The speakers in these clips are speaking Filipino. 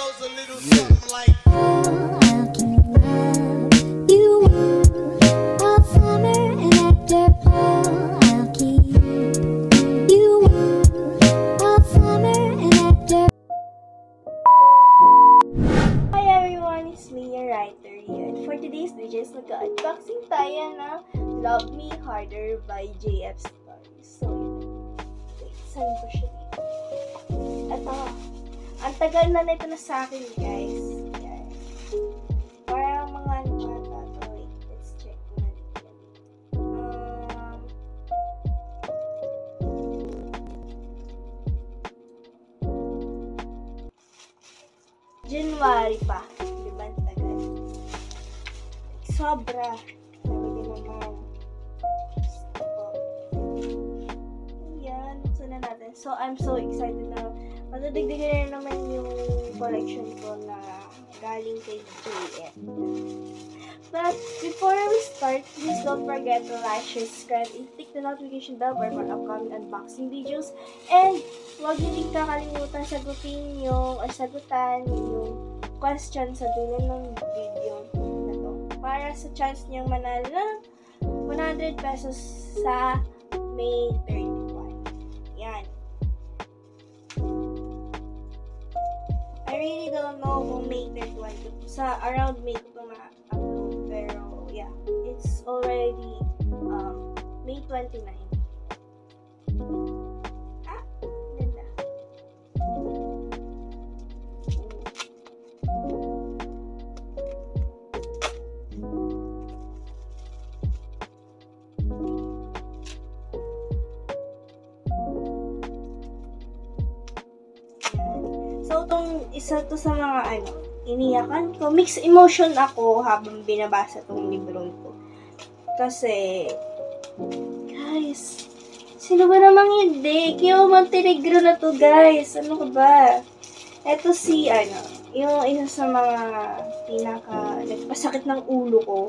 goes a little something like. I'll keep you all summer, and after fall, I'll keep you all summer, and after. Hi everyone, it's me, your writer here. For today's videos, mag-unboxing tayo ng Love Me Harder by JF Stories. So, wait, saan ko siya dito? Ito, ang tagal na nito na sa akin, guys. Yan. Parang mga ano pa ito. Wait, let's check natin. January pa. Diba? Ang tagal. Sobra. Sabi din naman. Yan. So na natin. So, I'm so excited na matadagdagan na naman yung collection ko na galing kay JF. But before we start, please don't forget to like, share, subscribe, and click the notification bell for more upcoming unboxing videos. And huwag niyo din kakalimutan sagutan yung question sa dulo ng video na to. Para sa chance niyong manalo ng 100 pesos sa May 31. Yan. I really don't know kung May 31 sa around May ko ito ma-upload, pero yeah, it's already May 29. Ganda. So, itong isa to sa mga iniyakan ko. Mixed emotion ako habang binabasa itong librong to. Kasi, guys, sino ba namang hindi? Kyo Montenegro na to, guys. Ano ka ba? Ito si, yung isa sa mga nagpasakit ng ulo ko.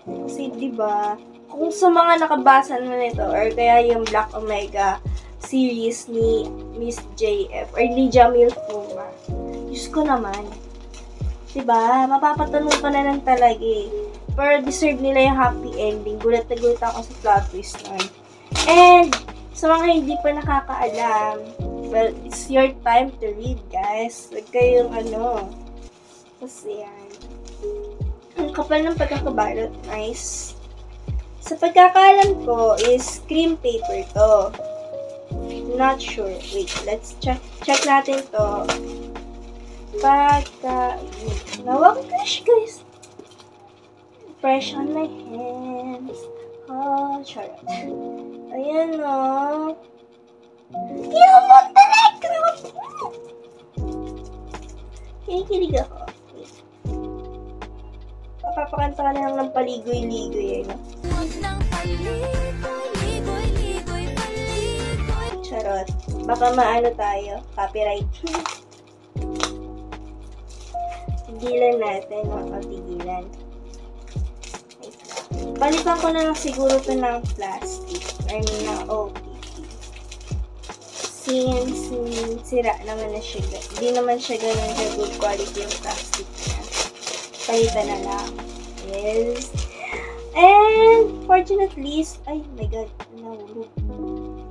Kasi, di ba, kung sa mga nakabasa na nito, or kaya yung Black Omega series ni Miss JF or ni Jamil Fuma. Diyos ko naman. Diba? Mapapatanong ka na lang talaga eh. Pero deserve nila yung happy ending. Gulat na gulat ako sa plot twist nun. And, sa mga hindi pa nakakaalam, well, it's your time to read, guys. Huwag kayong Kasi yan. Ang kapal ng pagkakabalot. Nice. Sa pagkakaalam ko is cream paper to. Not sure. Wait, let's check natin to. Nawag fresh, guys. Fresh on my hands. Oh, charot. Ayan, o. Yung Montenegro! Kinikilig ako. Wait. Papapakanta ka na lang ng paligoy-ligoy, Charot. Baka maano tayo. Copyright. Tigilan natin. Makapigilan. Balikan ko na lang siguro ito ng plastic. I mean, ng OPP. Since sira naman na siya. Hindi naman siya ganun sa good quality yung plastic niya. Palitan na lang. Yes. And, fortunately, ay my god, nahulog.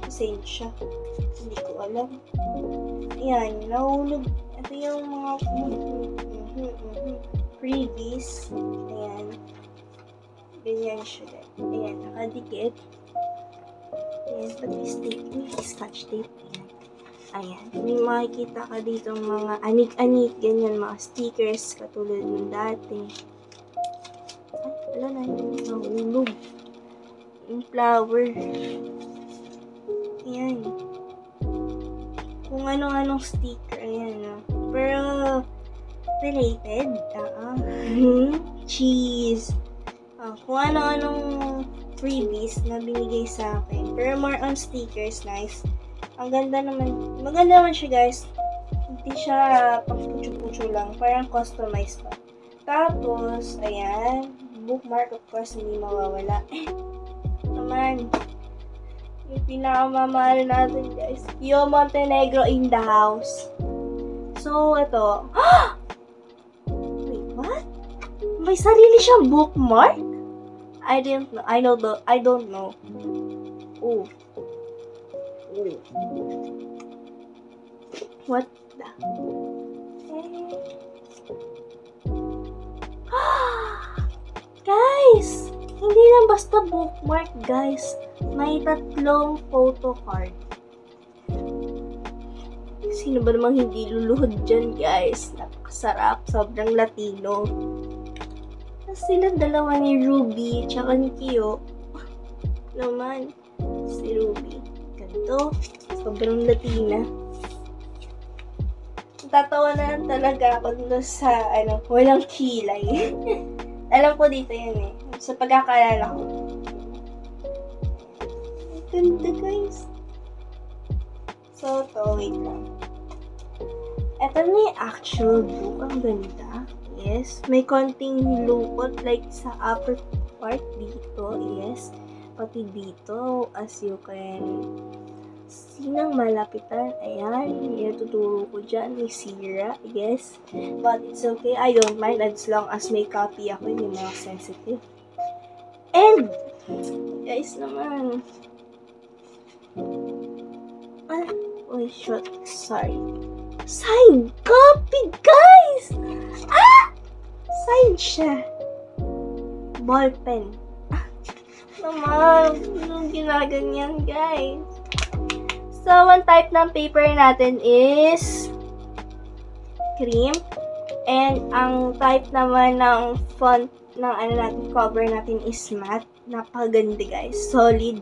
Pasensya. Hindi ko alam. Ayan, nahulog. Ito yung mga freebies. Ayan. Ganyan siya. Ayan, nakadikit. Ayan, pati scotch tape. Ayan. May makikita ka dito mga anik-anik, ganyan, mga stickers, katulad ng dati. Ay, wala na yung nahulog. Yung flower. Ayan. Kung anong sticker. Ayan, pero, related. Cheese. Kung ano-anong freebies na binigay sa akin. Pero more on stickers, nice. Ang ganda naman. Maganda naman siya, guys. Hindi siya pang putyo-putyo lang. Parang customized pa. Tapos, ayan. Bookmark, of course, hindi mawawala. Naman. Yung pinakamamahal natin, guys. Kyo Montenegro in the house. So, So, ito. Wait, what? May sarili siyang bookmark? I don't know. I don't know. Oh. What the? Guys! Hindi lang basta bookmark, guys. May 3 photo card. Sino ba namang hindi luluhod dyan, guys? Napakasarap. Sobrang Latino. Tapos silang dalawa ni Ruby tsaka ni Kyo. Naman, si Ruby. Ganito. Sobrang Latina. Tatawa na lang talaga ako dito sa, walang kilay. Alam ko dito yan eh. Sa pagkakaalala ko. Ganda, guys. So, wait lang. Ito na yung actual book. Ang ganda. Yes. May konting lukot like sa upper part dito. Yes. Pati dito. As you can sinang malapitan. Ayan. Ituturo ko dyan. May sira. Yes. But it's okay. I don't mind as long as may copy ako. Hindi mga sensitive. And, guys naman. Oh, shit. Sorry. Signed copy, guys! Signed siya. Ballpen. Naman, anong ginaganyan, guys? So, one type ng paper natin is cream. And ang type naman ng font ng cover natin is matte. Napakaganda, guys. Solid.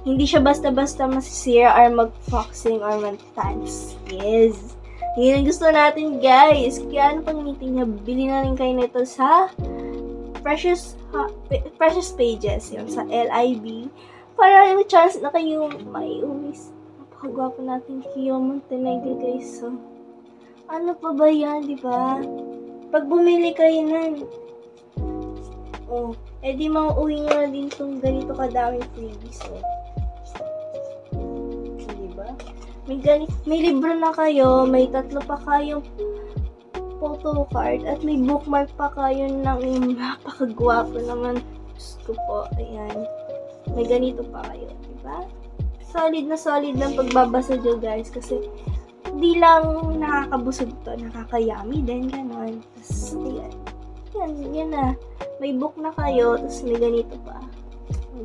Hindi siya basta-basta masisira or mag-foxing or mag-tans. Yes. Yun ang gusto natin, guys. Kaya ano pang meeting niya, bili na rin kayo nito sa Precious Pages. Yun, sa LIB. Para may chance na kayo may umis. Napakagwapo natin Kyo Montenegro, guys. So, ano pa ba yan, di ba? Pag bumili kayo nun, edi mauuwi nyo na din itong ganito kadaming freebies, Diba? May libro na kayo, may 3 pa kayong photo card, at may bookmark pa kayo ng napakagwapo naman. Diyos ko po, ayan. May ganito pa kayo, diba? Solid na solid ng pagbabasa nyo, guys, kasi hindi lang nakakabusog to, nakakayami din, gano'n. Tapos, ayan. Yan na. May book na kayo, tapos may ganito pa.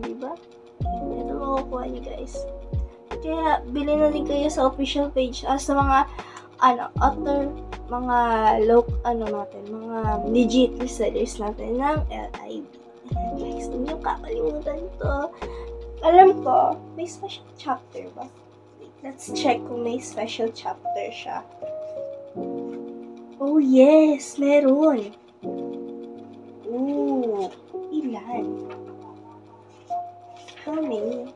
Diba? Ito makukuha niyo, guys. Kaya, bilhin na din kayo sa official page. Sa mga, author, mga mga legit resellers natin ng LIB. Guys, huwag niyo kakalimutan to. Alam ko, may special chapter ba? Let's check kung may special chapter siya. Oh, yes! Meron! Ooh! Ilan? How many?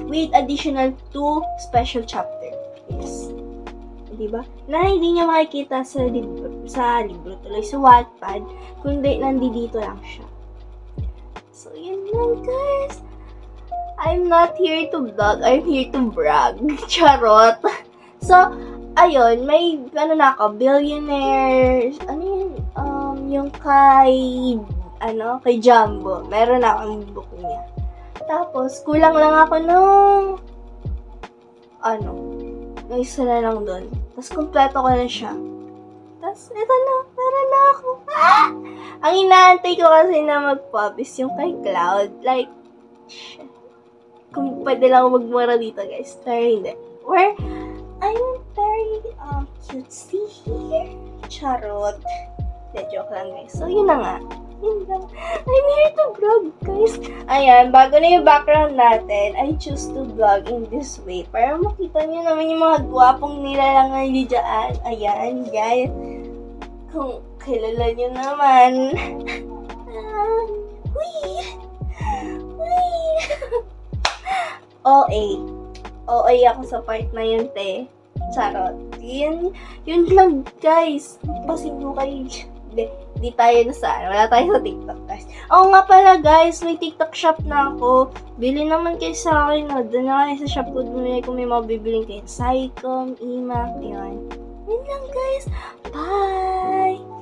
With additional 2 special chapter. Yes. Diba? Na hindi niya makikita sa libro tuloy, sa Wattpad, kundi nandito lang siya. So, yun lang, guys. I'm not here to vlog, I'm here to brag. Charot. So, ayun, may, billionaires, yung kay Jumbo. Meron akong book niya. Tapos, kulang lang ako nung, yung isa na lang doon. Tapos, kumpleto ko na siya. Tapos, ito na, meron na ako. Ang inaantay ko kasi na mag-publish yung kay Cloud. Like, shit. Kung pwede lang ako magmura dito, guys. Pero hindi. Or, I'm very, cutesy here. Charot. De, joke lang, guys. So, yun na nga. Yun lang. I'm here to vlog, guys. Ayan, bago na yung background natin, I choose to vlog in this way. Para makita nyo naman yung mga gwapong nilalangan nyo dyan. Ayan, guys. Kung kilala nyo naman. OA ako sa part na yun, te. Charot. Yun lang, guys. Pasin mo kayo. Hindi Di tayo na sa, wala tayo sa TikTok, guys. Oo nga pala, guys, may TikTok shop na ako. Bili naman kayo sa akin, no? Doon na kayo sa shop ko, bumili kung may mabibiling kayo. Sycom, Imac, yun. Yun lang, guys. Bye!